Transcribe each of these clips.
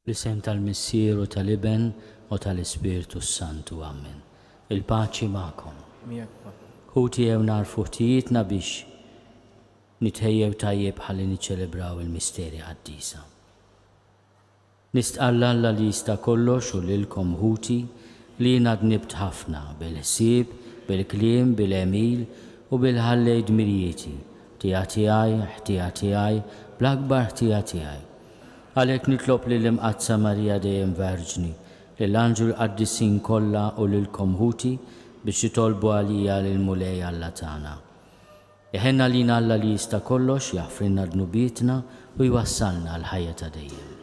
L-isem tal-Missier u tal-Iben u tal-Ispirtu Santu. Amen. Il-paċi ma'kom. Ħuti jew narfu ħtijietna biex nitħejjew tajjeb ħalli niċċelebraw il-misteri Quddiesa. Nistqalla Alla li jista' kollox u lilkom ħuti li jiena dnibt ħafna bil-ħsieb, bil-kliem, bil-emil u bil-ħallej dmirijieti ħtija tiegħi bl-akbar ħtija tiegħi. Għalhekk nitlob lill-Imqazza Marija dejjem Verġni, lill-Anġlu Qaddisin kollha u lilkom ħuti biex jitolbu għalija lill-Mulej Alla tagħna. Iħenna lina Alla li jista' kollox jaħfrilna dnubietna u jwassalna l-ħajja ta' dejjem.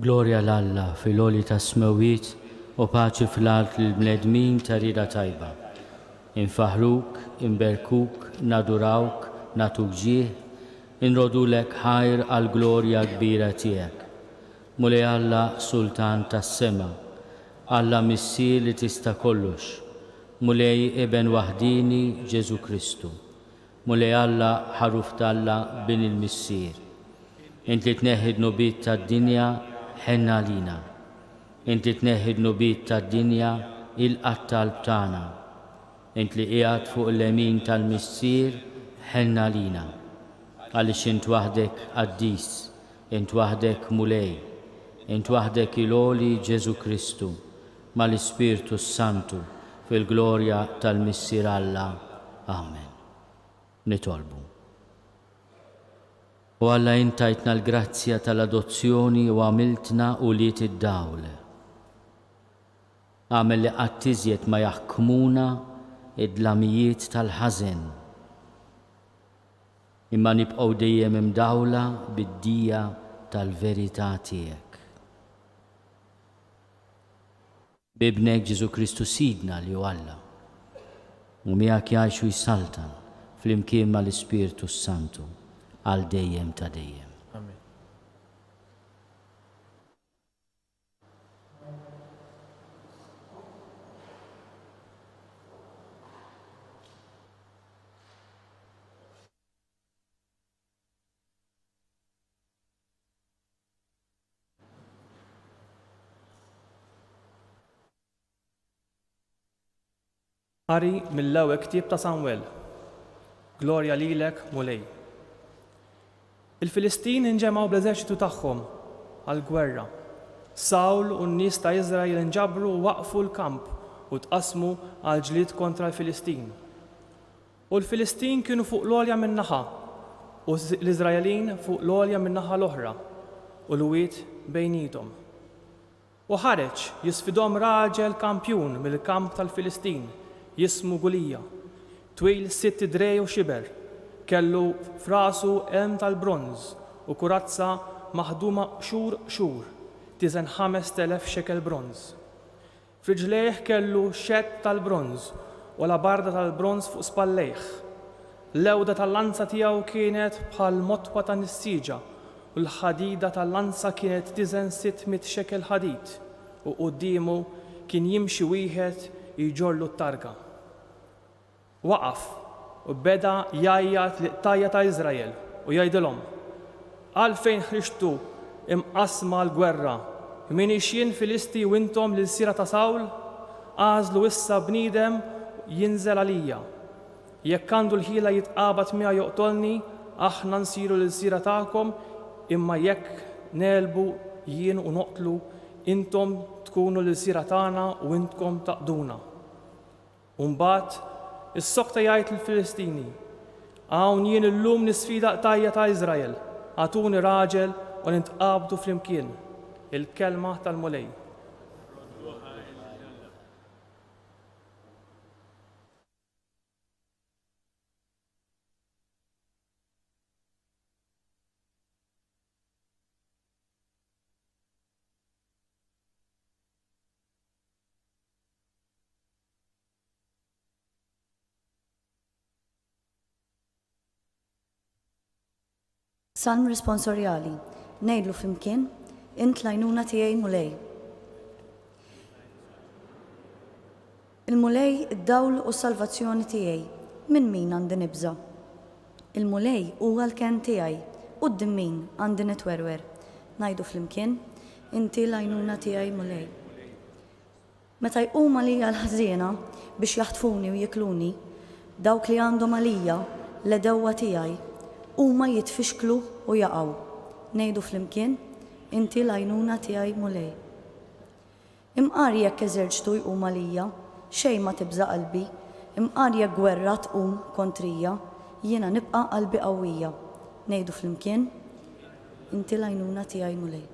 Glorja l-Alla fil-għoli ta' smewiet u paċi fl-art l-bnedmin ta' rida tajba. Infaħruk, inberkuk, nadurawk, natuk ġieħ, inrodulek ħajr għal-glorja kbira tiegħek. Mulej Alla Sultan tas-sema, Alla Missier li tista' kollox, mulej Eben waħdini Ġesu Kristu, mulej Alla ħaruf t'Alla bin il-Missier. Inti tneħħid nubiet tad-dinja ħenna lina. Inti tneħħid nubiet tad-dinja il-qattal b'tagħna. Int li qiegħed fuq l-lemin tal-Missier ħenna lina. Għaliex int waħdek Quddies, int waħdek Mulej, int waħdek il-għoli Ġesu Kristu mal-Ispirtu Santu fil-glorja tal-Missier Alla. Amen. Nitolbu. U Alla intajtna l-grazzja tal-adozzjoni u għamiltna u li id-dawl. Għamel li għattiżjet ma jaħkmuna id-dlamijiet tal-ħażen. Imma nibqgħu dejjem imdawla bid-dija tal-verità tiegħek. Bibnek Ġesu Kristu Sidna li hu Alla. U miegħek jgħixu jsaltan fl-imkien mal-Ispirtu Santu għal dejjem ta' dejjem. Amen. Qari mill-ewwel ktieb ta' Samwell. Glorja lilek Mulej. Il-Filistin inġemgħu bl-eżerċitu tagħhom għall-gwerra. Sawl u n-nies ta' Iżrael inġabru u waqfu l-kamp u tqasmu għal ġlied kontra l-Filistin. U l-Filistin kienu fuq l-għolja minn naħa u l-Iżraelin fuq l-għolja minn naħa l-oħra u l-wiet bejnietom. U ħareġ jisfidhom raġel kampjun mill-kamp tal-Filistin jismu Gulija, twil 6 drej u xiber, kellu f'rasu elm tal-bronz u kurazza maħduma xhur, tiżen 5,000 xekel bronz. F'riġlejh kellu xett tal-bronz u alabarda tal-bronz fuq spallejh. L-ewda tal-lanza tiegħu kienet bħal motwa ta' nissiġa u l-ħadida tal-lanza kienet tiżen 600 xekel ħadid u qudiemu kien jimxi wieħed jġorlu t-targa. Waqaf u beda jgħajjat liq-tajja ta' Iżrael u jgħidilhom: għalfejn ħriġtu imqasma l-gwerra, minix jien Filisti u intom lil sira ta' Sawl? Għażlu issa bniedem jinżel għalija. Jekk għandu l-ħila jitqabad miegħi joqtolni, aħna nsiru lil sira tagħkom, imma jekk nelbu jien u noqtlu, intom tkunu lil sira tagħna u intkom taqduna. U mbagħad is-sokta jgħid lill-Filistini: hawn jien illum nisfida qtajja ta' Iżrael, għatuni raġel u nintqabdu flimkien. Il-kelma tal-mulej. Salm responsorjali, ngħidlu flimkien, int l-għajnuna tiegħi mulej. Il-mulej id-dawl u s-salvazzjoni tiegħi, minn min għandi nibża? Il-mulej huwa l-ken tiegħi, quddiem min għandi nitwerwer. Ngħidu flimkien, inti l-għajnuna tiegħi mulej. Meta jquma lija l-ħżiena biex jaħtfuni u jikluni, dawk li għandhom għalija l-edewwa tiegħi huma jitfixklu u jaqgħu. Ngħidu flimkien, inti l-għajnuna tiegħi mulej. Imqar jekk eżerċtu jqum għalija, xejn ma tibża qalbi, imqar jekk gwerra tqum kontrija, jiena nibqa' qalbi qawwija. Ngħidu flimkien, inti l-għajnuna tiegħi mulej.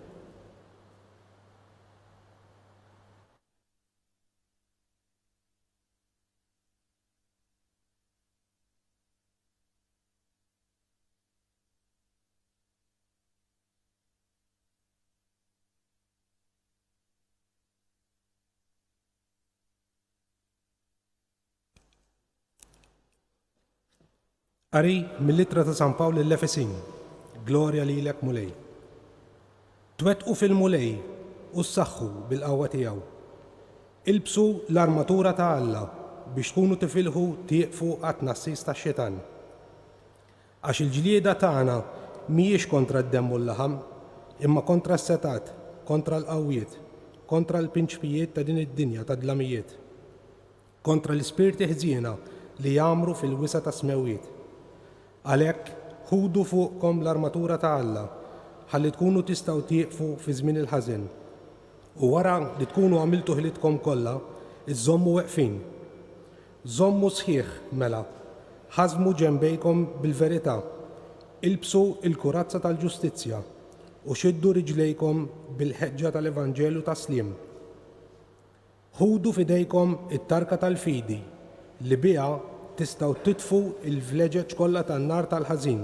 Qari mill-Littra ta' San Pawl l-Efesin, glorja lilek mulej. Twettqu fil-mulej u ssaħħu bil-qawwa tiegħu. Ilbsu l-armatura ta' Alla biex tkunu tifilħu tieqfu għat-tnassis tax-Xetan. Għax il-ġlieda tagħna mhijiex kontra d-demm u l-laħam, imma kontra s-setat, kontra l-qawwiet, kontra l-prinċipijiet ta' din id-dinja ta' dlamijiet, kontra l-ispirti ħżiena li jagħmru fil-wisa ta' smewiet. Għalhekk ħudu fuqkom l-armatura ta' Alla ħalli tkunu tistgħu tieqfu fi żmien il-ħażin. U wara li tkunu għamiltu ħilitkom kollha, iżommu weqfin. Żommu sħiħ mela, ħażmu ġenbejkom bil-verità, ilbsu il-kurazza tal-ġustizzja u xiddu riġlejkom bil-ħeġġa tal-Evanġelu tas-Slim. Ħudu fidejkom it-tarka tal-fidi li biha tistgħu titfu il-vleġeġ kollha tan-nar tal-ħażin.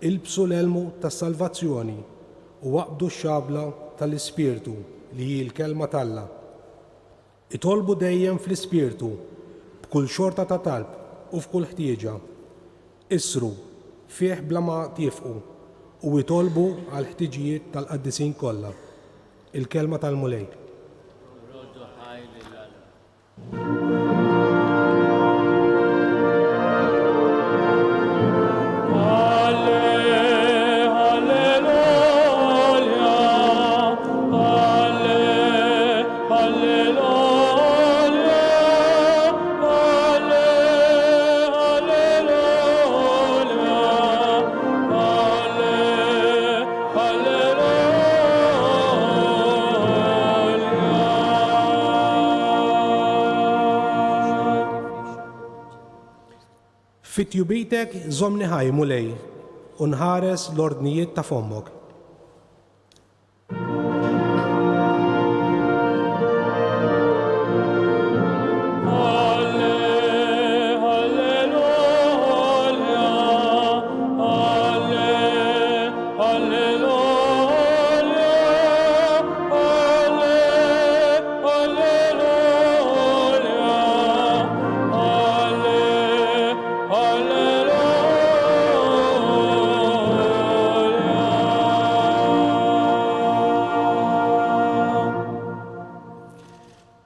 Ilbsu l-elmu tas-salvazzjoni u waqbdu x-xabla tal-Ispirtu li hi l-kelma tal-Alla. Itolbu dejjem fl-Ispirtu b'kull xorta ta' talb u f'kull ħtieġa. Isru fih bla ma tiefqu u itolbu għal ħtiġijiet tal-qaddisin kollha. Il-kelma tal-mulej. Fit-tjubitek żommni ħaj mulej u nħares l-ordnijiet ta' fommok.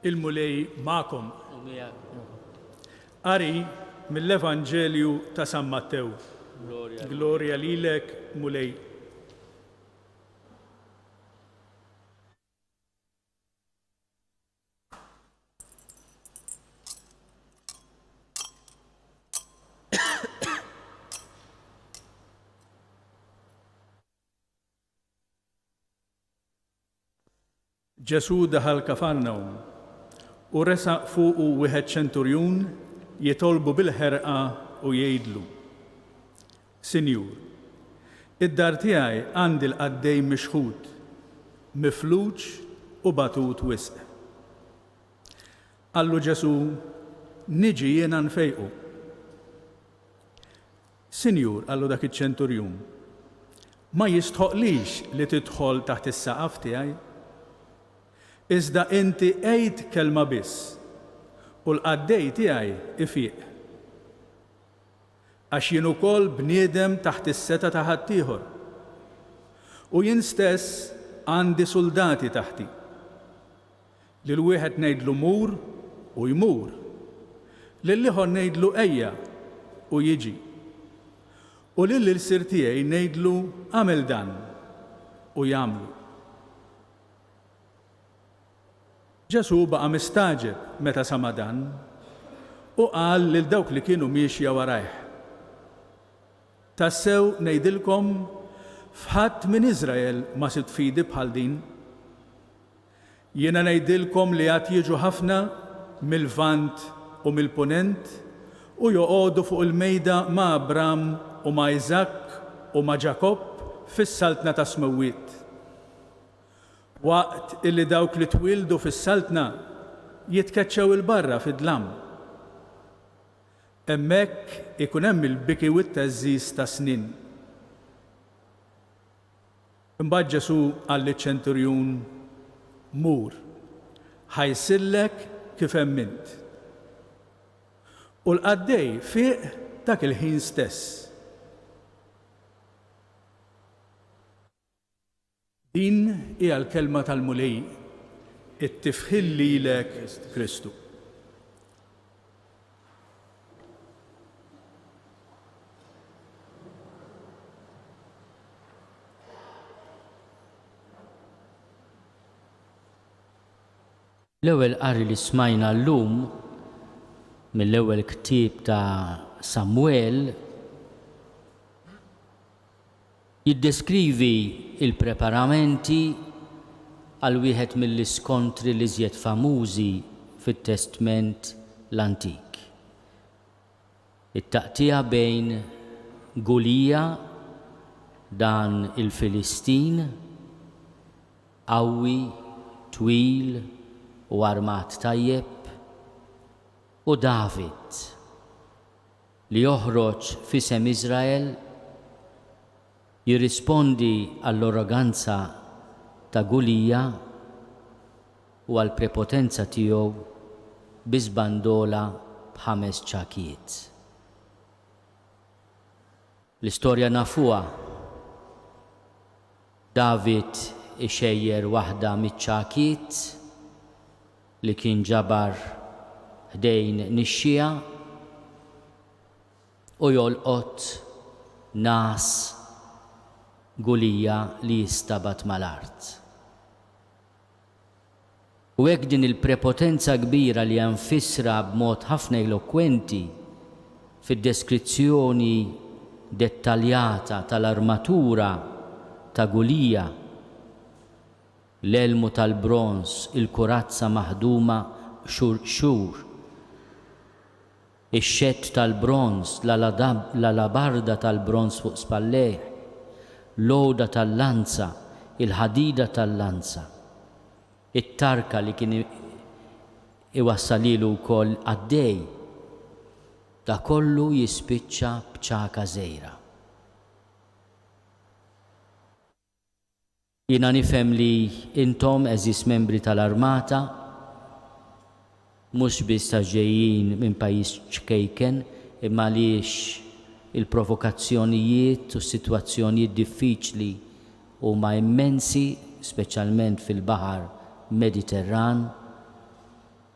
Il-mulej ma'kom. Qari mill-Evanġelju ta' San Mattew. Glorja lilek, mulej. Ġesu daħal Kafarnaum u resaq fuqu wieħed ċenturjun jitolbu bil-ħerqa u jgħidlu: Sinjur, id-dar tiegħi għandi l-qaddej mixħud, mifluġ u batut wisq. Qallu Ġesu: niġi jiena nfejqu. Sinjur, qallu dak iċ-ċenturjun, ma jistħoqlix li tidħol taħt is-saqaf tiegħi? Iżda inti għid kelma biss u l-qaddej tiegħi ifieq. Għax jien ukoll bniedem taħt is-seta ta' ħaddieħor. U jien stess għandi soldati taħti. Lil wieħed ngħidlu mur u jmur. Lil ieħor ngħidlu ejja u jiġi. U lil il-sir tiegħi ngħidlu għamel dan u jagħmlu. Ġesu baqa' mistaġeb meta sama dan u qal lil dawk li kienu miexja warajh: Tassew ngħidilkom f'ħadd minn Iżrael ma sibt fidi bħal din. Jiena ngħidilkom li għad jiġu ħafna mill-Lvant u mill-Punent u joqogħdu fuq il-mejda ma' Abram u ma' Iżakk u ma' Ġakob fis-saltna ta' Smewwiet. Waqt illi dawk li twildu fis-saltna jitkeċċew il-barra fid-dlam. Hemmhekk ikun hemm il-biki u t-teżżiż ta' snin. Imbagħad Ġesu qal liċ-ċenturjun: mur, ħajsillek kif hemmint. U l-qaddej fieq dak il-ħin stess. Din hija l-kelma tal-mulej, it-tifħil lilek Kristu. L-ewwel qari li smajna llum mill-ewwel ktieb ta' Samwel jiddeskrivi il-preparamenti għal wieħed mill-iskontri li żjed famużi fit-Testament l-Antik. It-taqtija bejn Gulija, dan il-Filistin, qawwi, twil u armat tajjeb, u David li joħroġ f'isem Iżrael jirrispondi għall-arroganza ta' Gulija u għall-prepotenza tiegħu bi żbandola b'5 ċakiet. L-istorja nafuha. David ixejjer waħda miċ-ċakiet li kien ġabar ħdejn nixxija u jolqot nas Gulija li jistabat mal-art. U hekk din il-prepotenza kbira li hemm fisra b'mod ħafna elokwenti fid-deskrizzjoni dettaljata tal-armatura ta' Gulija, l-elmu tal-bronz, il-kurazza maħduma xur, ix-xett tal-bronz, l-alabarda tal-bronz fuq spallejh, l-għoda tal-lanza, il-ħadida tal-lanza, it-tarka li kien iwassalilu wkoll għaddej, da kollu jispiċċa b'ċaka żgħira. Jiena nifhem li intom eżis membri tal-Armata mhux biss ġejjin minn pajjiż ċkejken imma għaliex il-provokazzjonijiet u s-sitwazzjonijiet diffiċli huma immensi, speċjalment fil-Baħar Mediterran.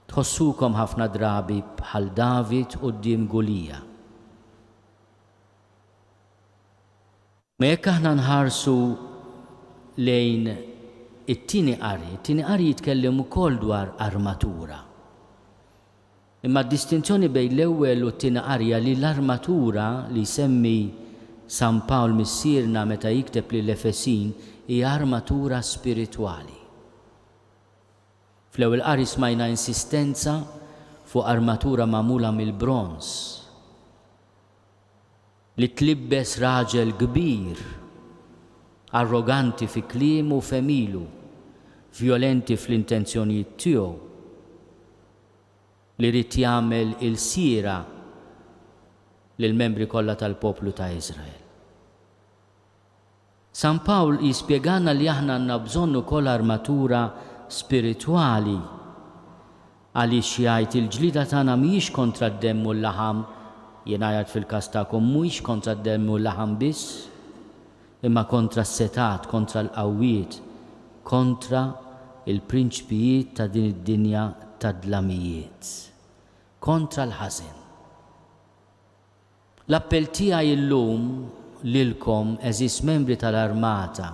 Tħossukom ħafna drabi bħal David quddiem Gulija. Ma jekk aħna nħarsu lejn it-tieni qari jitkellem ukoll dwar armatura. Imma d-distinzjoni bejn l-ewwel u t-tieni qari li l-armatura li semmi San Pawl missierna meta jikteb lil Efesin hija armatura spiritwali. Fl-ewwel qari smajna insistenza fuq armatura magħmula mill-bronz li tlibbes raġel kbir, arroganti fi kliemu u femilu, violenti fl-intenzjonijiet tiegħu, li rid jagħmel il-sira lill membri kollha tal-poplu ta' Iżrael. San Pawl jispjegana li aħna għandna bżonn ukoll armatura spiritwali għaliex jgħid il-ġlida tagħna mhijiex kontra d-demm u l-laħam, jien ngħid fil-każ tagħkom mhuwiex kontra d-demm u l-laħam biss, imma kontra s-setat, kontra l-qawwiet, kontra il-prinċpijiet ta' din id-dinja tad-dlamijiet, kontra l-ħażin. L-appell tiegħi llum lilkom eżis membri tal-Armata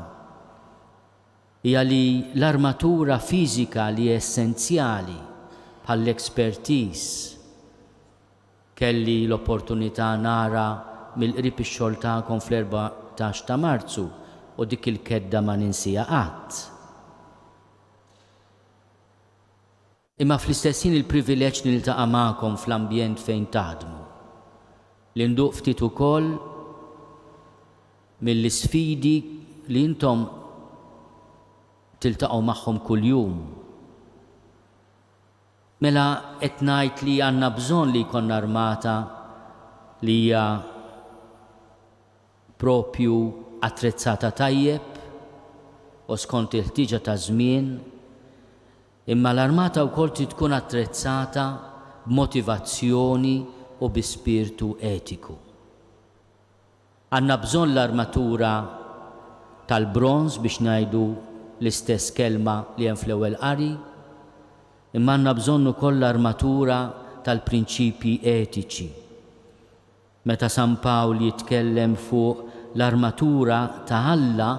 hija li l-armatura fiżika li essenzjali bħall-expertise kelli l-opportunità nara mill-qrib ix-xogħol tagħkom fl-14 ta' Marzu u dik il-kedda ma ninsija qatt. Imma fl-istessin il-privileġġ niltaqa' magħkom fl-ambjent fejn taħdmu. Li nduq ftit ukoll mill-isfidi li intom tiltaqgħu magħhom kuljum. Mela qed ngħid li għandna bżonn li jkollna armata li hija propju attrezzata tajjeb u skont il-ħtiġa ta' żmien, imma l-armata wkoll trid tkun attrezzata b'motivazzjoni u bi spirtu etiku. Għandna bżonn l-armatura tal-bronz biex ngħidu l-istess kelma li hemm fl-ewwel qari, imma għandna bżonn ukoll l-armatura tal-prinċipji etiċi. Meta San Pawl jitkellem fuq l-armatura ta' Alla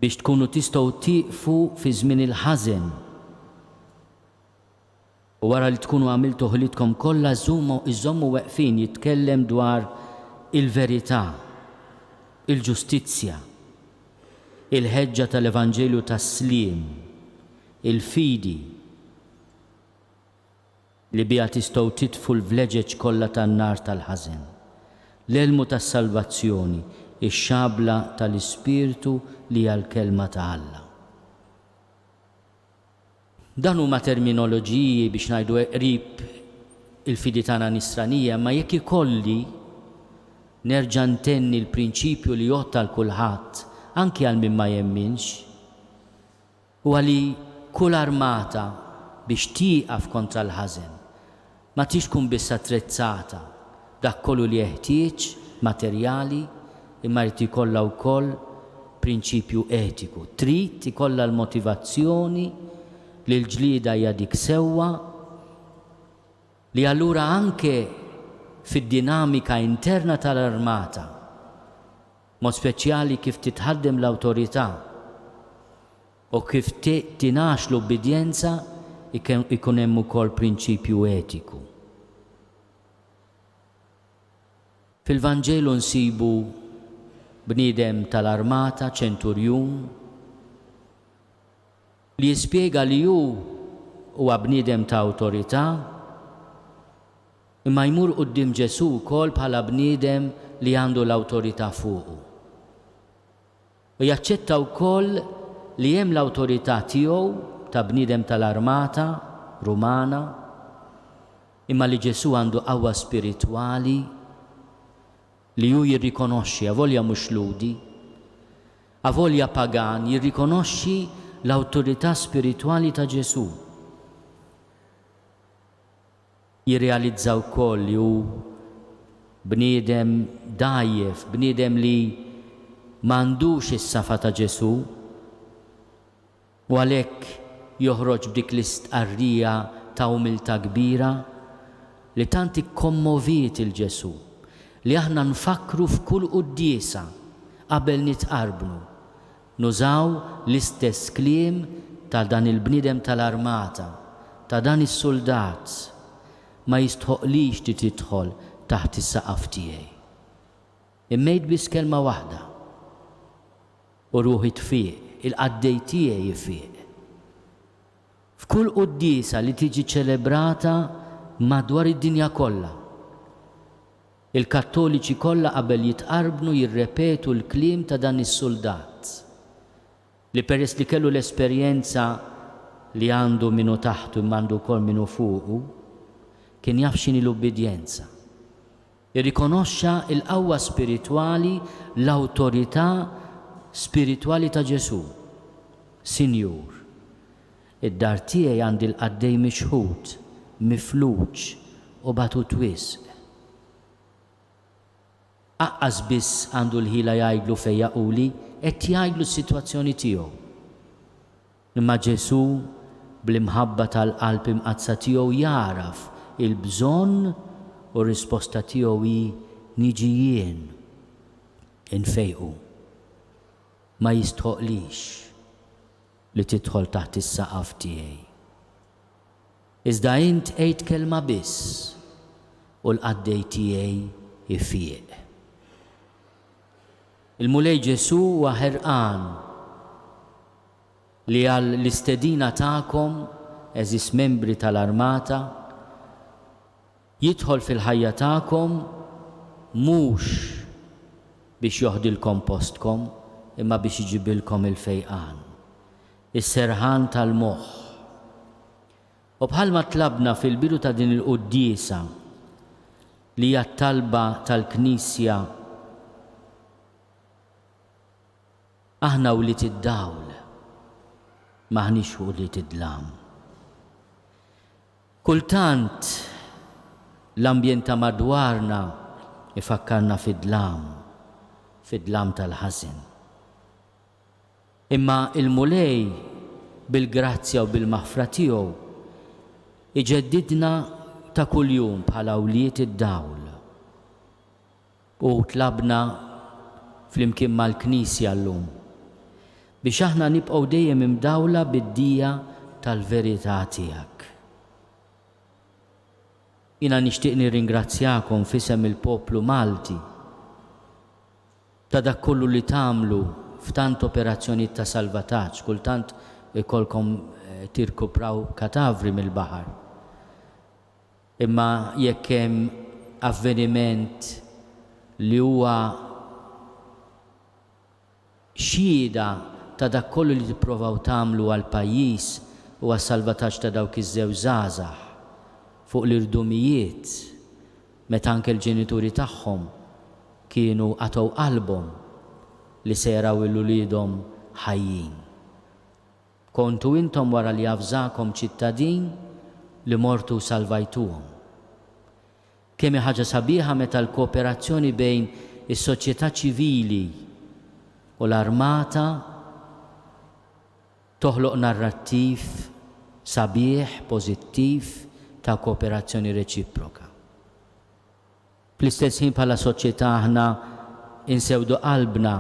biex tkunu tistgħu tieqfu fi żmien il-ħażen. U wara li tkunu għamiltu ħilitkom kollha iżommu weqfin jitkellem dwar il-verità, il-ġustizzja, il-ħeġġa tal-Evanġelju tas-sliem, il-fidi li biha tistgħu titfu l-vleġeġ kollha tan-nar tal-ħażen, l-elmu tas-salvazzjoni, ix-xabla tal-Ispirtu li hija l-kelma ta' Alla. Dan huma terminoloġiji biex ngħidu qrib il-fidi tagħna nisranija, ma jekk ikolli nerġa' ntenni l-prinċipju li jotta l kulħadd anke għal min ma jemminx, u għali kull armata biex tieqaf kontra l-ħażen ma tix tkun biss attrezzata dak kollu li jeħtieġ materjali, imma rid ikollha wkoll prinċipju etiku. Trid ikollha l-motivazzjoni li l-ġlieda hija dik sewwa li allura anke fid-dinamika interna tal-armata, mod speċjali kif titħaddem l-awtorità u kif tingħax l-obbedjenza ikun hemm ukoll prinċipju etiku. Fil-Vanġelu nsibu bniedem tal-armata, ċenturjun, li jispjega li hu huwa bniedem ta' awtorità imma jmur quddiem Ġesu wkoll bħala bniedem li għandu l-awtorità fuqu. U jaċċetta wkoll li hemm l-awtorità tiegħu ta' bniedem tal-Armata Rumana, imma li Ġesu għandu qawwa spiritwali li hu jirrikonoxxi avolja mhux ludi, avolja pagan, jirrikonoxxi l-awtorità spiritwali ta' Ġesu. Jirrealizza wkoll li hu bniedem dajjef, bniedem li m'għandux is-safa ta' Ġesu u għalhekk joħroġ b'dik l-istqarrija ta' umiltà kbira li tant ikkommoviet il-Ġesu li aħna nfakru f'kull Quddiesa qabel nitqarbnu nużaw l-istess kliem ta' dan il-bniedem tal-Armata, ta' dan is-soldat ma jistħoqlix li tidħol taħt is-saqaf tiegħi. Immejt biss kelma waħda u ruħi tfieq, il-qaddej tiegħi jifieq. F'kull Quddiesa li tiġi ċelebrata madwar id-dinja kollha, il-Kattoliċi kollha qabel jitqarbnu jirrepetu l-kliem ta' dan is-soldat li peress li kellu l-esperjenza li għandu minnu taħtu imma għandu wkoll minnu fuqu, kien jaf x'inhi l-ubbidjenza. Jirrikonoxxa l-qawwa spiritwali, l-awtorità spiritwali ta' Ġesu. Sinjur, id-dar tiegħi għandi l-qaddej mixħud, mifluġ u batut wisq. Aqqas biss għandu l-ħila jgħidlu fejn jaquli, qed jgħidlu s-sitwazzjoni tiegħu. Imma Ġesu bl-imħabba tal-qalb imqazza tiegħu jaraf il-bżonn u r-risposta tiegħu hi niġi jien infejqu. Ma jistħoqlix li tidħol taħt is-saqaf tiegħi. Iżda int qgħid kelma biss u l-qaddej tiegħi ifieq. Il-mulej Ġesu huwa ħerqan li għal l-istedina tagħkom eżis membri tal-Armata jidħol fil-ħajja tagħkom mhux biex joħdilkom postkom imma biex iġibilkom il-fejqan, is-serħan tal-moħħ. U bħalma tlabna fil-bidu ta' din il-Quddiesa li hija talba tal-Knisja aħna wlied id-dawl maħniex wlied id-dlam. Kultant l-ambjent ta' madwarna ifakkarna fid-dlam tal-ħażin. Imma il-mulej bil-grazzja u bil-maħfra tiegħu iġeddidna ta' kuljum bħala wlied id-dawl. U tlabna flimkien mal-Knisja llum biex aħna nibqgħu dejjem imdawla bid-dija tal-verità tiegħek. Jiena nixtieq nirringrazzjakom f'isem il-poplu Malti ta' dak kollu li tagħmlu f'tant operazzjonijiet ta' salvataġġ, kultant ikolkom tirkupraw katavri mill-baħar. Imma jekk hemm avveniment li huwa xhieda ta' dak kollu li tippruvaw tagħmlu għal pajjiż u għas-salvataġġ ta' dawk iż-żewġ żgħażagħ fuq l-irdumijiet meta anke l-ġenituri tagħhom kienu għataw qalbhom li se jaraw il-uliedhom ħajjin. Kontu intom wara li avżakom ċittadin li mortu salvajtuhom. Kemm ħaġa sabiħa meta l-kooperazzjoni bejn is-soċjetà ċivili u l-Armata toħloq narrattiv sabiħ, pożittiv ta' kooperazzjoni reċiproka. Fl-istess ħin bħala soċjetà aħna insewdu qalbna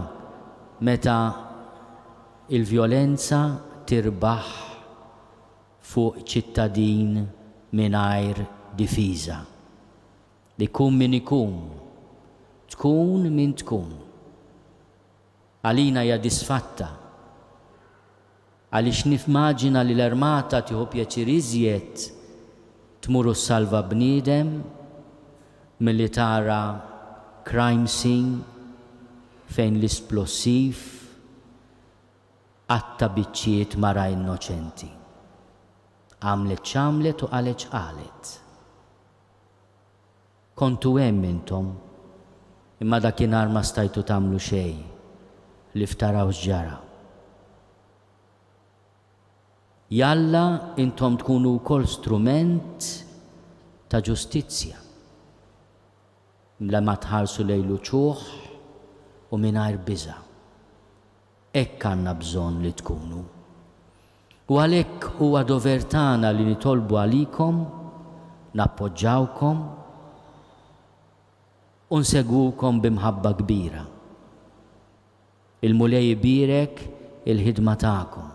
meta il-vjolenza tirbaħ fuq ċittadin mingħajr difiża. Li kun min ikun, tkun min tkun. Għalina hija disfatta għaliex nifmaġina li l-Armata tieħu pjaċir iżjed tmur salva bniedem milli tara crime scene fejn l-isplossiv għatta biċċiet mara innoċenti. Għamlet x'għamlet u qalet x'qalet. Kontu hemm intom, imma dakinhar ma stajtu tagħmlu xejn li ftaraw x'ġara. Jalla intom tkunu wkoll strument ta' ġustizzja. Mla ma tħarsu lejlu ċuħ u mingħajr biża'. Hekk għandna bżonn li tkunu. U għalhekk huwa dover tagħna li nitolbu għalikom, nappoġġawkom u nsegwukom bimħabba kbira. Il-mulej ibirek il-ħidma tagħkom.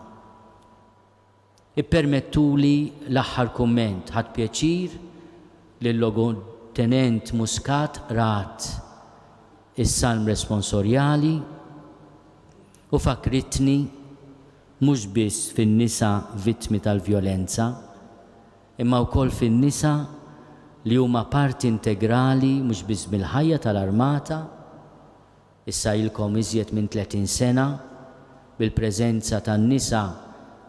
Ippermettuli l-aħħar kumment ħadd pjaċir li l-logotenent Muscat rat is-salm responsorjali u fakritni mhux biss fin-nisa vittmi tal-vjolenza, imma wkoll fin-nisa li huma parti integrali mhux biss mill-ħajja tal-Armata, issa ilkom iżjed minn 30 sena bil-preżenza tan-nisa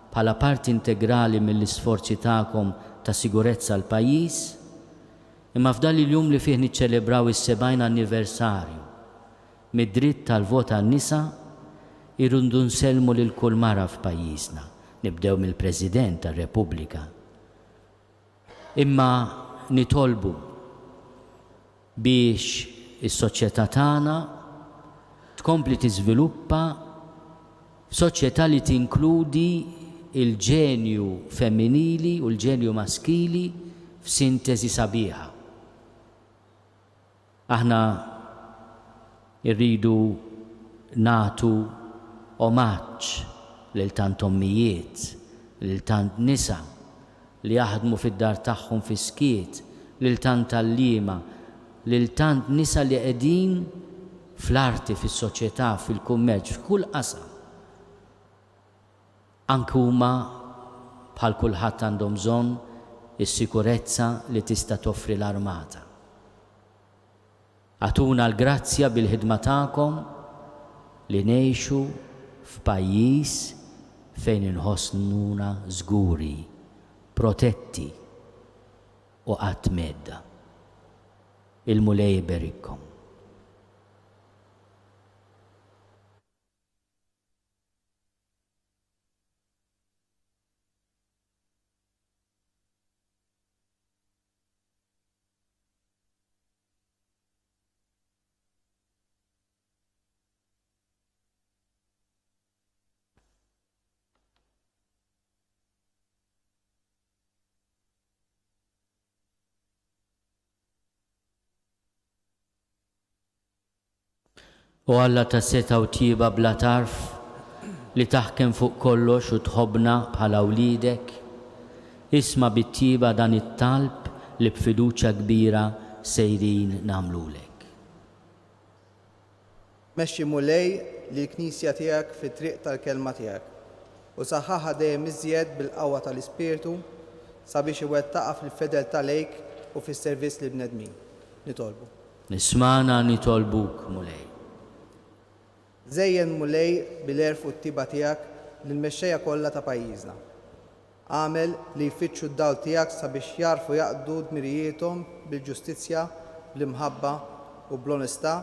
bħala parti integrali mill-isforzi tagħkom ta' sigurezza l-pajjiż, imma f'dan il-jum li fih niċċelebraw is-70 anniversarju mid-dritt tal-vot għan-nisa irundu nsellmu lil kull mara f'pajjiżna, nibdew mill-President tar-Repubblika. Imma nitolbu biex is-soċjetà tagħna tkompli tiżviluppa f'soċjetà li tinkludi il-ġenju femminili u l-ġenju maskili f'sintesi sabiħa. Aħna irridu natu omaġġ lil tant ommijiet, lil tant nisa li jaħdmu fid-dar tagħhom fiskiet, lil tant għalliema, lil tant nisa li qegħdin fl-arti, fis-soċjetà, fil-kummerċ, f'kull qasam. Anke huma bħal kulħadd għandhom bżonn is-sikurezza li tista' toffri l-Armata. Għatuna l-grazzja bil-ħidma tagħkom li ngħixu f'pajjiż fejn inħossnuna żguri, protetti u qatt medda. Il-mulej iberikkom. U Alla ta' seta u tjiba bla tarf li taħkem fuq kollox u tħobna bħala wlidek, isma bit-tjiba dan it-talb li b'fiduċja kbira sejrin namlulek. Mexxi mulej li l-Knisja tiegħek fit-triq tal-kelma tiegħek u saħħaħa dejjem iżjed bil-qawwa tal-Ispirtu sabiex iwettaqha fil-fedel tal-lejk u fis-servizz lil bnedmin. Nitolbu. Nismana nitolbuk mulej. Żejjen mulej bil-erf u t-tiba tiegħek lill-mexxejja kollha ta' pajjiżna. Għamel li jfittxu d-dawl tiegħek sabiex jarfu jaqdu dmirijietom bil-ġustizzja, bl-imħabba u bl-onestà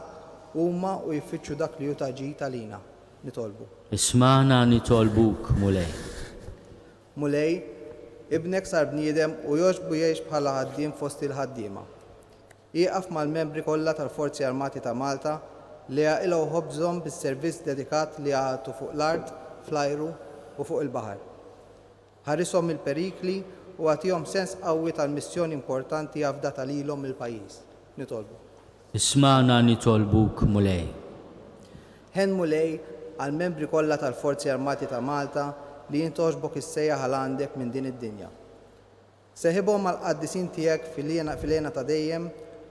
huma u jfittxu dak li hu taġi talina. Nitolbu. Ismana nitolbuk mulej. Mulej, ibnek sar bniedem u jogħġbu jgħix bħala ħaddiem fost il-ħaddiema. Jieqaf mal-membri kollha tal-Forzi Armati ta' Malta li għaqilgħu ħobżhom bis-servizz dedikat li għatu fuq l-art, fl-ajru u fuq il-baħar. Ħarishom il-perikli u għatihom sens qawwi tal-missjoni importanti għafdata lilhom il-pajjiż. Nitolbu. Ismana nitolbuk mulej. Ħen mulej għal-membri kollha tal-Forzi Armati ta' Malta li jintoġbok is-sejja ħal għandek minn din id-dinja. Seħibhom mal-qaddisin tiegħek fil-għena ta' dejjem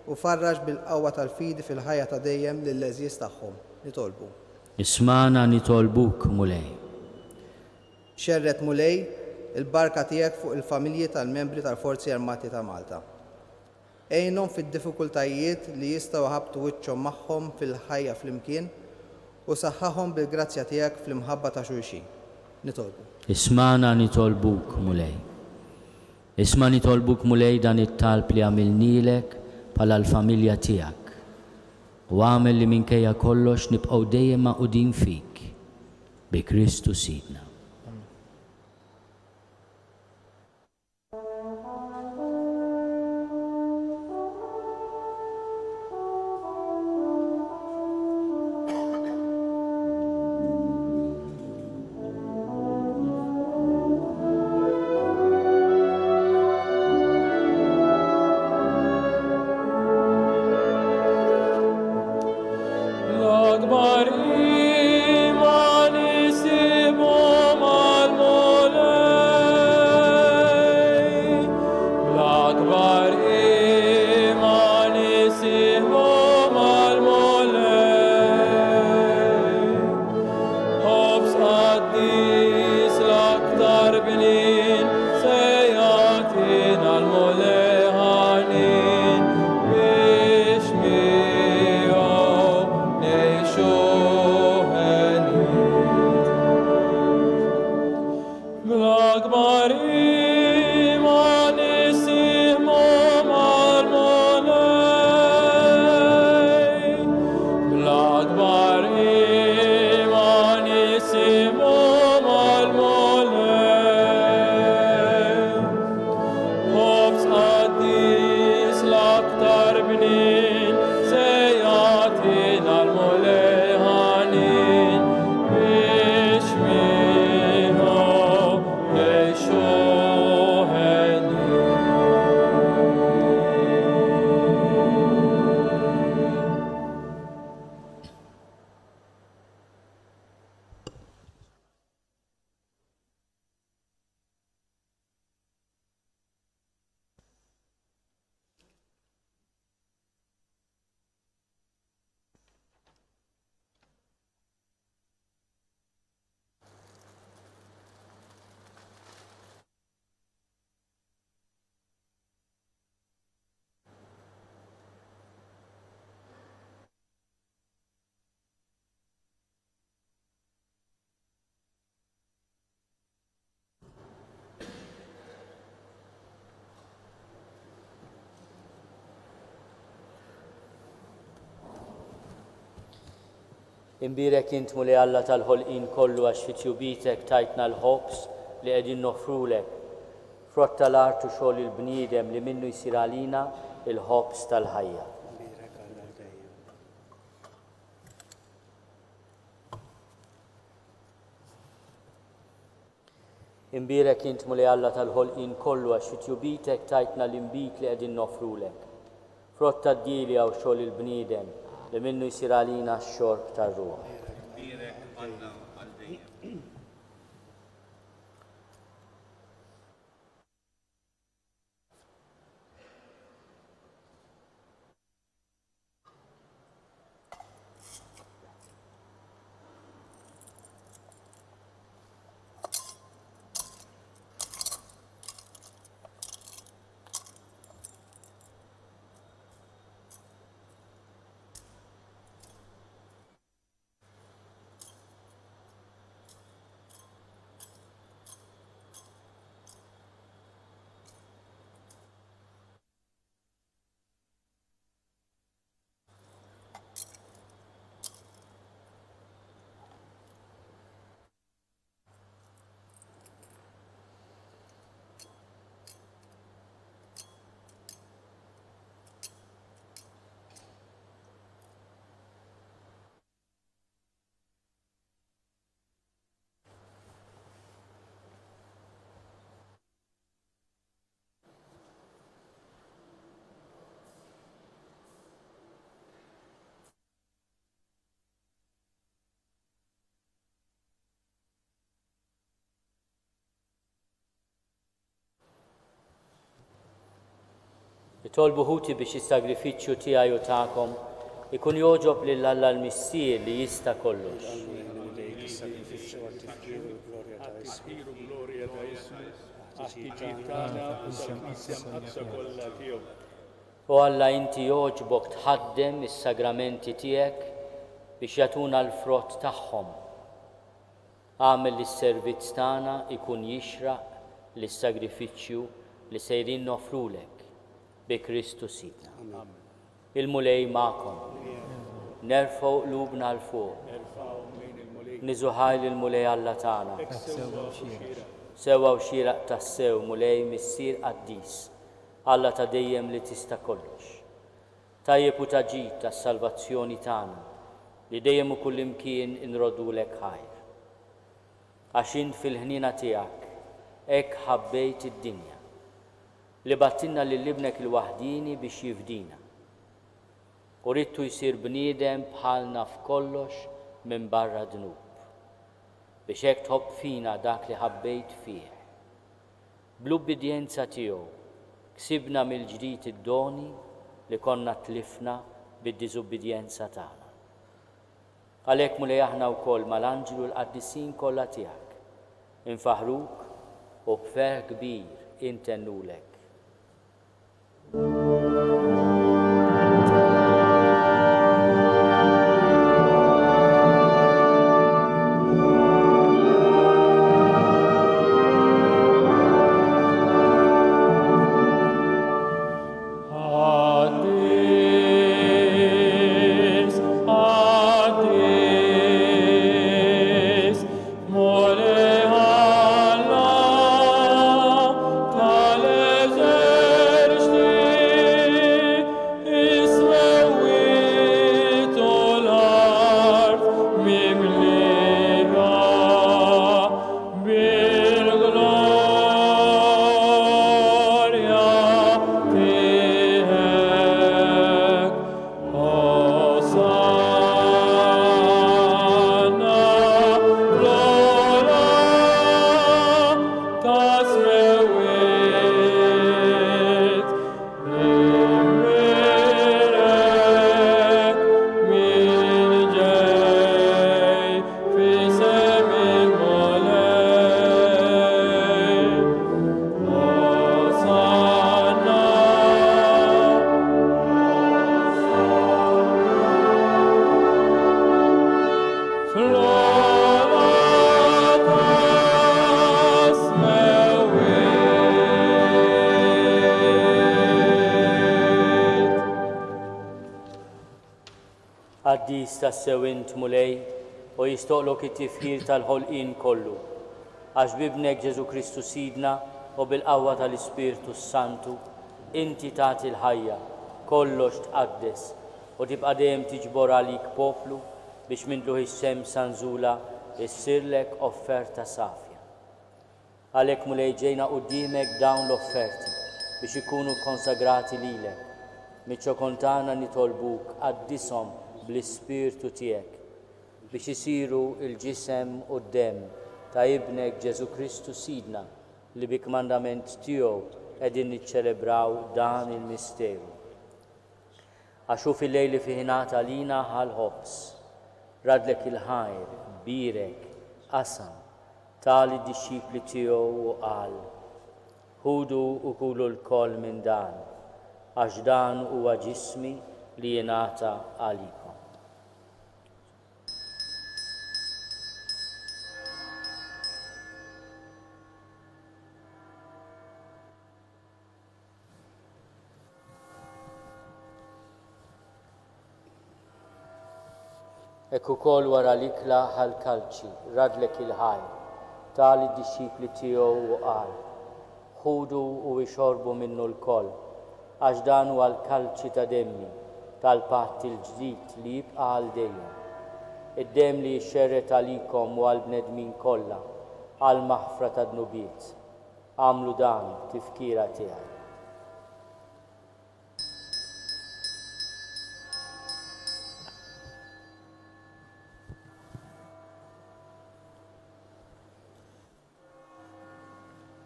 u farraġ bil-qawwa tal-fidi fil-ħajja ta' dejjem lill-leżiż tagħhom. Nitolbu. Ismana nitolbuk mulej. Xerret mulej il-barka tiegħek fuq il-familji tal-membri tal-Forzi Armati ta' Malta. Ejnhom fid-diffikultajiet li jistgħu ħabtu wiċċhom magħhom fil-ħajja flimkien u saħħahom bil-grazzja tiegħek fl-imħabba ta' xulxin. Nitolbu. Ismana nitolbuk mulej. Isma nitolbuk mulej dan it-talb li għamilnilek bħala l-familja tiegħek. U għamel li minkejja kollox nibqgħu dejjem maqudin fik bi Kristu Sidna. Imbirek int mulej Alla tal-ħolqien kollu għax fit-tjubitek tajtna l-ħobs li qegħdin nofrulek. Frott tal-art u xogħol il-bniedem li minnu jsir għalina il-ħobs tal-ħajja. Imbirek int mulej Alla tal-ħolqien kollu għax fit-tjubitek tajtna l-imbik li qegħdin nofrulek. Frott tad-dili għaw xogħol il-bniedem li minnu jsir għalina x-xorb tar-ruħ. Nitolbu ħuti biex is-sagrifiċċju tiegħi u tagħkom ikun jogħġob lil Alla l-Missier li jista' kollox. U Alla inti joġbok tħaddem is-sagramenti tiegħek biex jagħtuna l-frott tagħhom. Għamel li s-servizz tagħna ikun jixraq lis-sagrifiċċju li sejrin nofrulek bi Kristu Sidna. Il-mulej magħkom. Nerfgħu qlubna l fuq. Niżuħaj il-mulej Alla tagħna. Sewa u xieraq tas-sew mulej missier qaddis. Alla ta' dejjem li tista' kollox. Tajjeb u taġid tas-salvazzjoni tagħna li dejjem u kullimkien inrodulek ħajr. Għax int fil-ħnina tiegħek hekk ħabbejt id-dinja li battilna lil ibnek il-waħdini biex jifdina. U ridtu jsir bniedem bħalna f'kollox minn barra dnub biex hekk tħobb fina dak li ħabbejt fih. Bl-ubbidjenza tiegħu ksibna mill-ġdid id-doni li konna tlifna bid-diżubbidjenza tagħna. Għalhekk mulej aħna wkoll mal-anġlu l-qaddisin kollha tiegħek infaħruk u b'ferħ kbir intennulek. Qaddis tas-sew int mulej u jistoqlok it-tifħir tal-ħolqien kollu. Għax bibnek Ġesu Kristu Sidna u bil-qawwa tal-Ispirtu Santu inti tagħti l-ħajja kollox tqaddes u tibqa' dejjem tiġbor għalik poplu biex mindlu is-sem sanżula issirlek offerta safja. Għalhekk mulej ġejna quddiemek dawn l-offerti biex ikunu konsagrati lilek. Miċ-ċokontana nitolbuk qaddishom bl-Ispirtu tiegħek biex isiru l-ġisem u d-demm ta' ibnek Ġesu Kristu Sidna li bi kmandament tiegħu qegħdin niċċelebraw dan il-misteru. Għaxu fil-lejli fih ngħata lina ħal-ħobs, radlek il-ħajr, birek, qasam, tali d-dixxipli tiegħu u qal: ħudu u kulu l-koll minn dan, għax dan huwa ġismi li jingħata għalikom. Ekk ukoll wara l-ikla ħal-kalċi radlek il-ħajr, tali d-dixxipli tiegħu u qal: ħudu u ixorbu minnu l-koll, għax dan huwa l-kalċi ta' demmi tal-patt il-ġdid li jibqa' għal dejjem. Id-demm li jxerret għalikom u għall-bnedmin kollha għal maħfra ta' dnubiet. Għamlu dan tifkira tiegħi.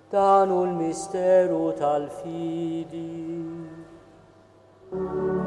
Dan hu l-misteru tal-fidi. Amen.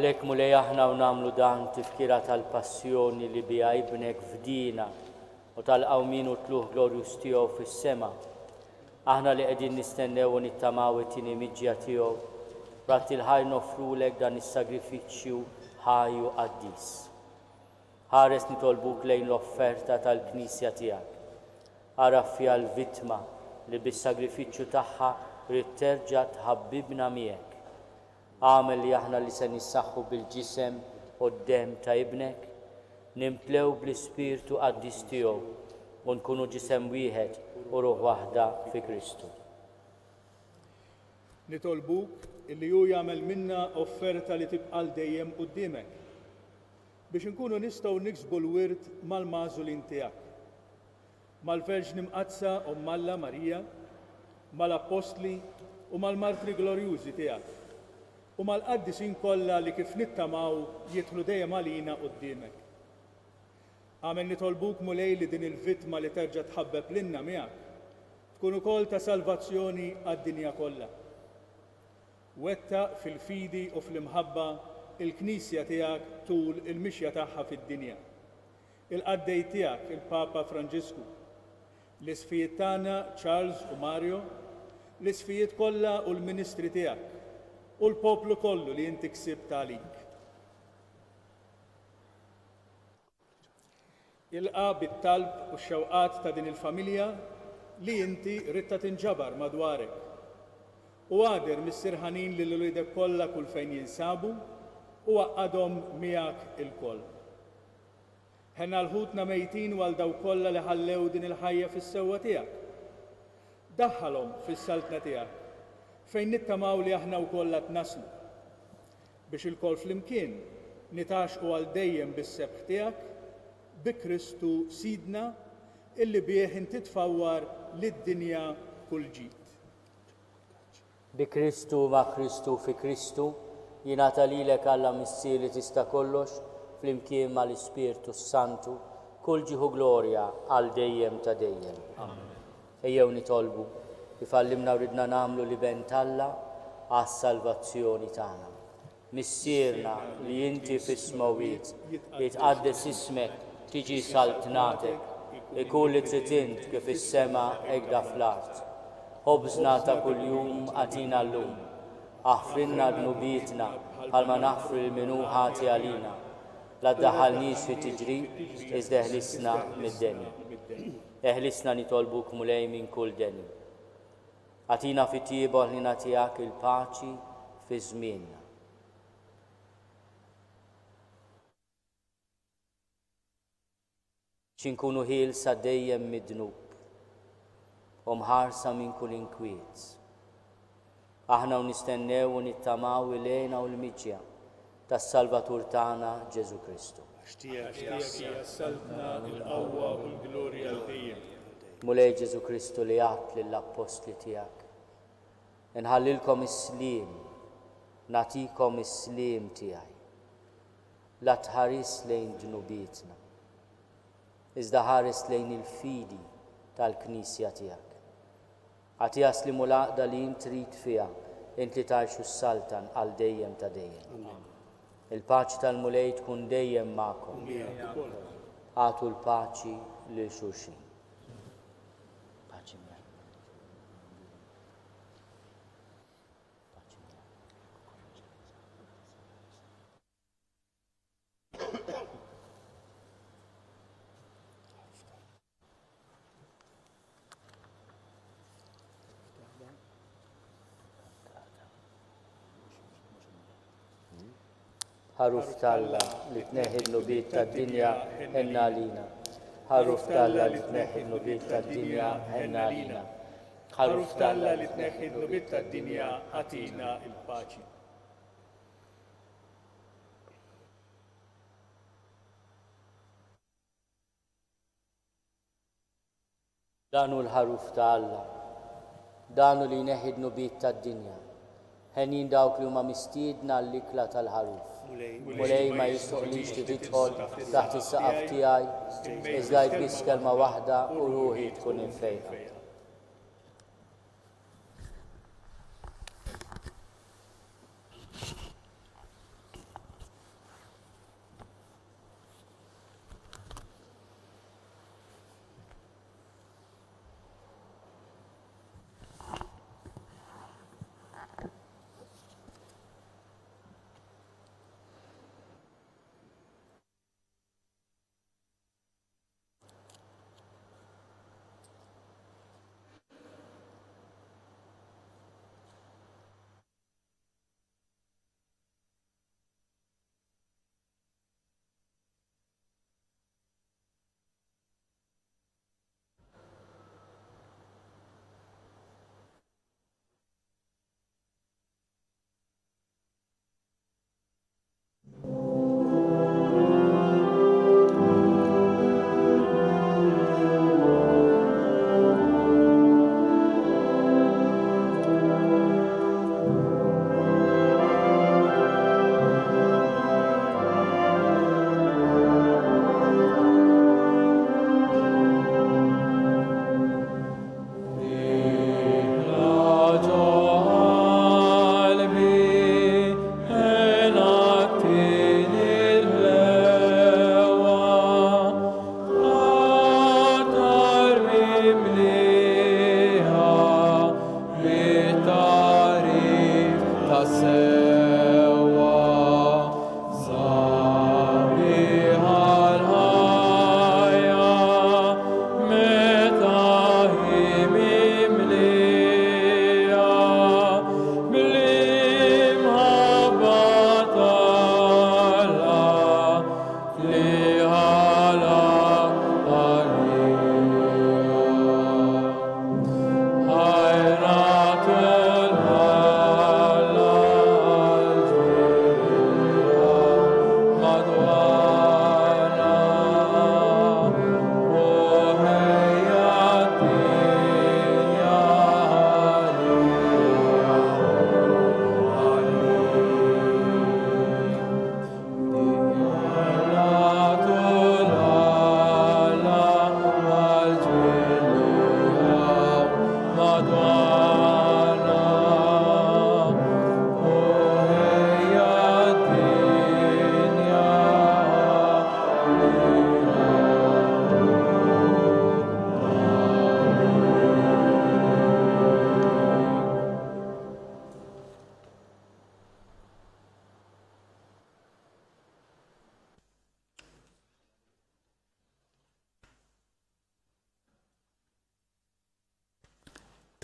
Għalhekk mulej aħna u nagħmlu dan tifkira tal-passjoni li biha ibnek fdina u tal-qawmin u tluħ glorjus tiegħu fis-sema. Aħna li qegħdin nistennew u nittamaw it-tieni miġġja tiegħu, rat il-ħaj nofrulek dan is-sagrifiċċju ħaj u qaddis. Ħares nitolbuk lejn l-offerta tal-Knisja tiegħek. Araf fiha l-vittma li bis-sagrifiċċju tagħha rid terġa' tħabbibna miegħek. Għamel li aħna li se nissaħħu bil-ġisem u d-dem ta' ibnek, nimplew bl-Ispirtu qaddis tiegħu u nkunu ġisem wieħed u ruħ waħda fi Kristu. Nitolbuk illi hu jagħmel minna offerta li tibqal dejjem quddiemek biex inkunu nistgħu niksbu l-wirt mal-magħżulin tiegħek, mal-Verġni Mqazza Alla Marija, mal-Apostli u mal-Martri Glorjużi tiegħek u mal-qaddisin kollha li kif nittamaw jidħlu dejjem għalina quddiemek. Għamel nitolbuk mulej li din il-vittma li terġa' tħabbeb lilna miegħek tkun ukoll ta' salvazzjoni għad-dinja kollha. Wettaq fil-fidi u fl-imħabba il-Knisja tiegħek tul il-mixja tagħha fid-dinja. Il-qaddej tiegħek il-Papa Franġisku, l-isfijiet tagħna Charles u Mario, l-isfijiet kollha u l-ministri tiegħek u l-poplu kollu li inti ksibt għalik. Ilqa bit-talb u x-xewqat ta' din il-familja li inti ridta tinġabar madwarek u għader mis-sirħanin li l-ulidek kollha kull fejn jinsabu u għaqqadhom miegħek il-koll. Ħenna l-ħutna mejtin għal daw kollha li ħallew din il-ħajja fis-sewwa tiegħek. Daħħalhom fis-saltna tiegħek fejn nittamaw li aħna wkoll qed naslu biex il-koll flimkien nitaxqu għal dejjem bis-sebħ tiegħek bi Kristu Sidna illi bih inti tfawwar lid-dinja kull ġid. Bi Kristu ma' Kristu fi Kristu jingħata lilek Alla Missir li tista' kollox flimkien mal-Ispirtu Santu kull ġieħu glorja għal dejjem ta' dejjem. Ejjew nitolbu kif għallimna u ridna nagħmlu li bent Alla għas-salvazzjoni tagħna. Missierna li inti fis-smawiet jitqaddes ismek tiġi saltnatek, ikun li trid int kif is-sema hekk fl-art. Ħobżna ta' kuljum għatina llum, aħfrinna dnubietna bħalma naħfru l-minu ħati għalina. La ddaħħalniex fi tiġrib iżda eħlisna mid-deni. Eħlisna nitolbuk mulej minn kull deni. Għatina fi tieba ħlina tiegħek il-paċi fi żmienna. Xinkunu ħielsa dejjem mid-dnub u mħarsa minn kull inkwiet. Aħna u nistennew u nittamaw ilejna u l-miġja tas-Salvatur tagħna Ġesu Kristu. Xtiegħek jassaltna l-qawwa u l-glorja l-dejjem. Mulej Ġesu Kristu li għat lill-Apostli tiegħek. Inħallilkom is-sliem, nagħtikom is-sliem tiegħi. La tħares lejn dnubietna, iżda ħares lejn il-fidi tal-Knisja tiegħek. Għati jaslimu l-għaqda li int trid fiha int li tgħixu s-saltan għal dejjem ta' dejjem. Il-paċi tal-mulej tkun dejjem magħkom. Għatu l-paċi lil xulxin. Ħaruf talla li tneħħi l-nubiet tad-dinja ħenna għalina. Ħaruf talla li tneħħi l-nubiet tad-dinja ħenna għalina. Ħaruf talla li tneħħi l-nubiet tad-dinja għatina il-paċi. Danu l-ħaruf ta' Alla, danu li jneħħi l-nubiet tad-dinja. Ħenin dawk li huma mistiedna l-ikla tal-ħaruf. Mulej ma jistoqlix li tidħol taħt is-saqaf tiegħi iżda jtbiss kelma waħda u ruħi tkun infejqa.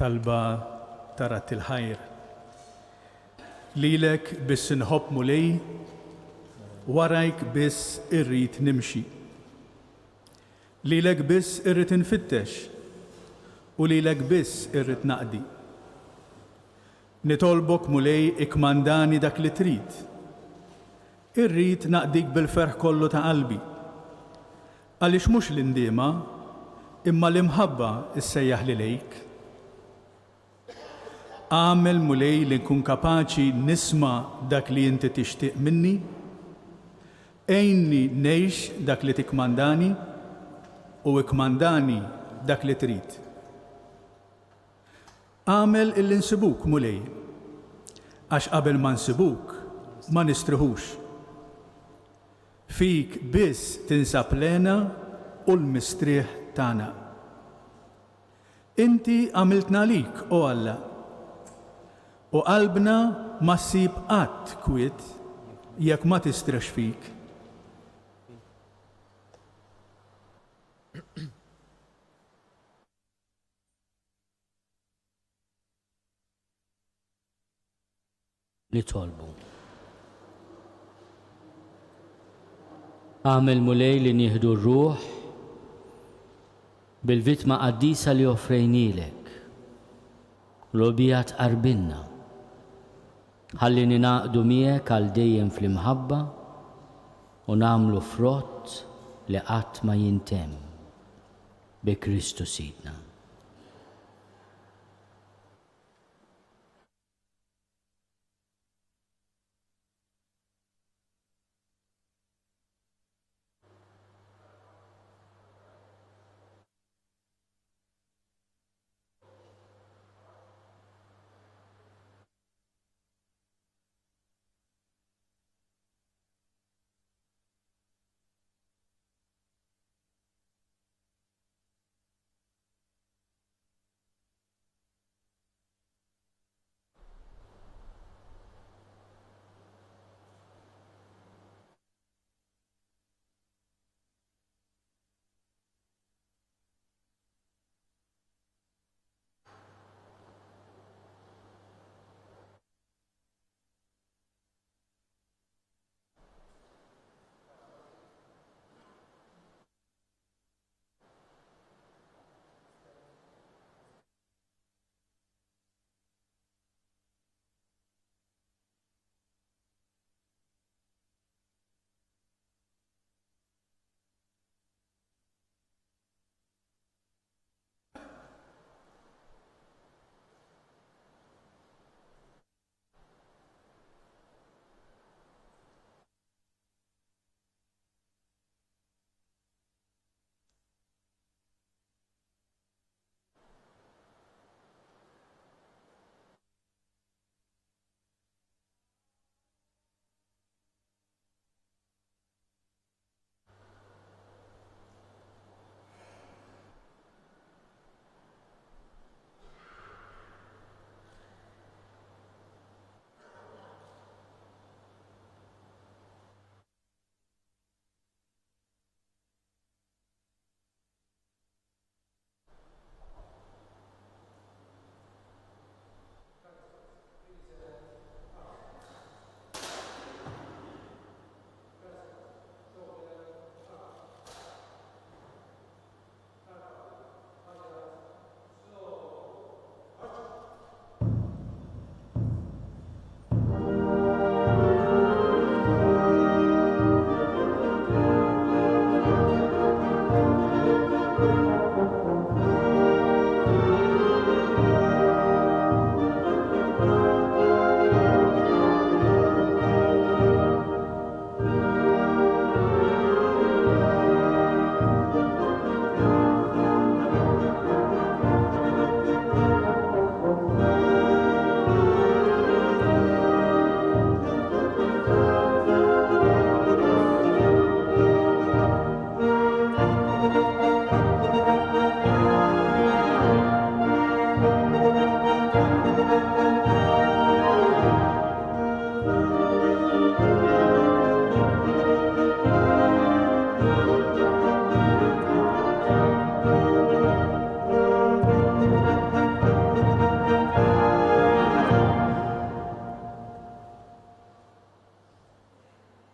talba tarat il-ħajr. Lilek biss inħobb mulej, warajk biss irrid nimxi. Lilek biss irrid infittex u lilek biss irrid naqdi. Nitolbok mulej ikmandani dak li trid. Irrid naqdik bil-ferħ kollu ta' qalbi. Għaliex mhux l-indiema, imma l-imħabba issejjaħ li lejk. Għamel mulej li nkun kapaċi nisma dak li inti tixtieq minni, ejni nejx dak li tikmandani u ikmandani dak li trid. Għamel illi nsibuk mulej, għax qabel ma nsibuk ma nistriħux. Fik biss tinsab lena u l-mistrieħ tagħna. Inti għamiltna lik, o Alla, u qalbna ma ssib qatt kwiet jekk ma tistriex fik. Nitolbu. Għamel mulej li nieħdu r-ruħ bil-vittma Quddiesa li offrejnilek, l-obija tqarbilna, ħalli ninaqdu miegħek għal dejjem fl-imħabba u nagħmlu frott li qatt ma jintemm bi Kristu Sidna.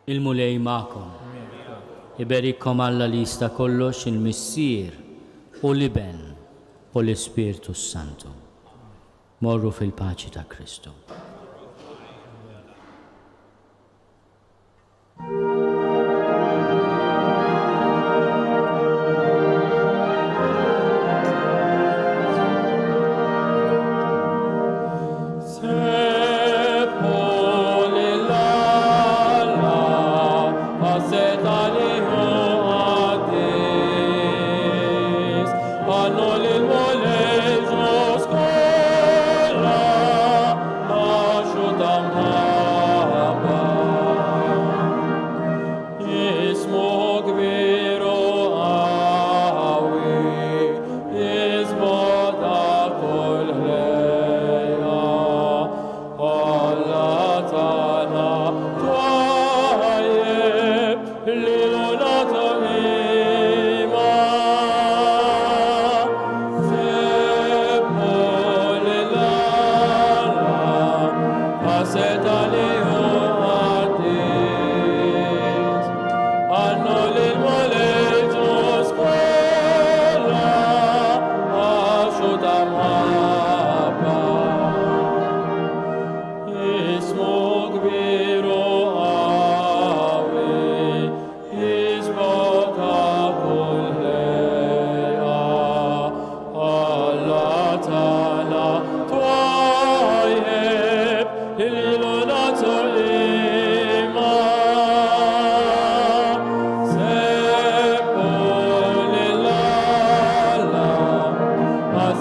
Il-mulej ma'kom. Iberikkom Alla li jista' kollox il-Missier u l-Iben u l-Ispirtu Santu. Morru fil-paċi ta' Kristu.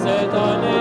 Setane